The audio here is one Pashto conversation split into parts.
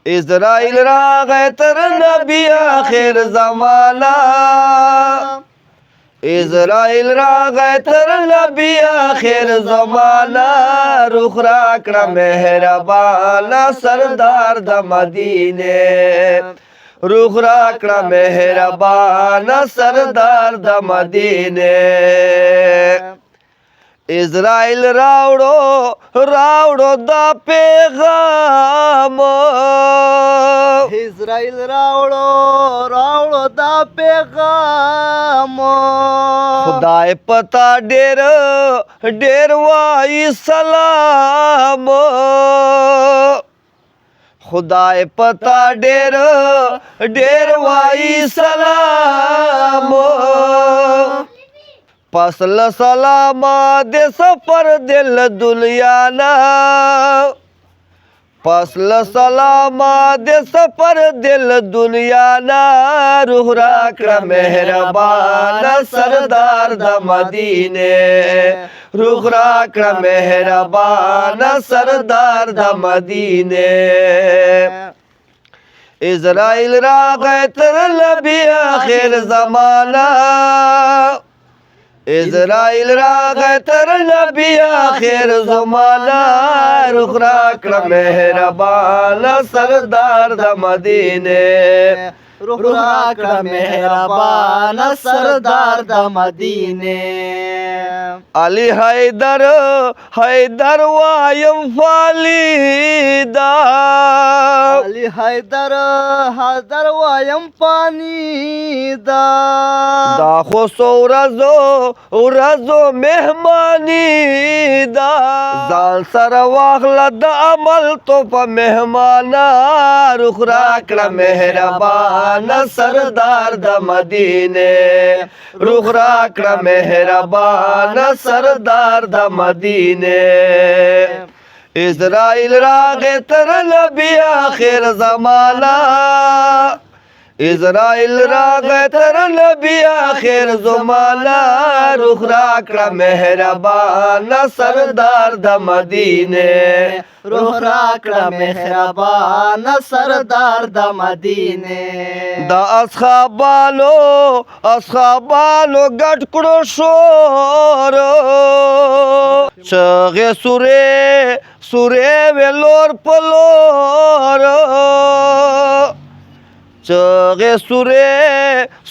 اسرائیل راغی تر نبی آخر زمانہ اسرائیل راغی تر نبی آخر زمانہ رخ راکړه مهربانه سردار د مدینه رخ راکړه مهربانه سردار د مدینه اسرائیل راوړو دا پیغام اسرائیل راوړو دا پیغام خدای پتا ډیر وای سلام خدای پتا ډیر وای سلام پس سلام د سفر دل دنیا نا پس سلام د سفر دل دنیا نا روح راکړه مهربانه سردار د مدینه روح راکړه مهربانه سردار د مدینه اسرائیل راغی تر نبی آخر زمانہ اسرائیل راغی تر نبی آخر زمانہ رخ راکړه مهربانه سردار د مدینه روح راکړه مهربانه سردار د مدینه علی حیدر وایم فالیدا علی حیدر وایم پانی دا خو ورځو مهمانی دا ځان سره واخله د عمل تو په مهمانه رخ راکړه مهربانه سردار د مدینه رخ راکړه مهربانه سردار د مدینه اسرائیل راغی تر نبی آخر زمانہ اسرائیل راغی تر نبی آخر زمانہ رخ راکړه مهربانه سردار د مدینه روح راکړه مهربانه سردار د مدینه دا اصحابانو ګډ کړو شور چغې سورې ویلور پلور چغې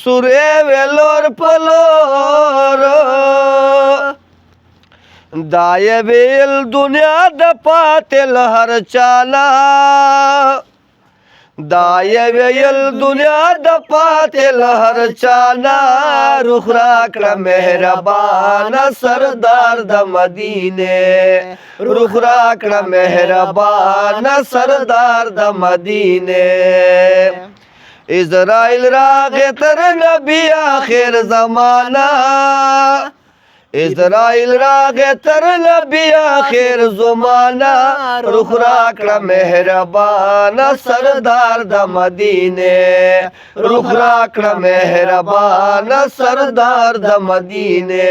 سورې ویلور پلور دا یې ویل دنیا د پاتل هر چالا دا یې ویل دنیا د پاتل هر چالا رخ راکړه مهربانه سردار د مدینه رخ راکړه مهربانه سردار د مدینه اسرائیل راغی تر نبی آخر زمانہ اسرائیل راغی تر نبی آخر زمانہ رخ راکړه مهربانه سردار د مدینه رخ راکړه مهربانه سردار د مدینه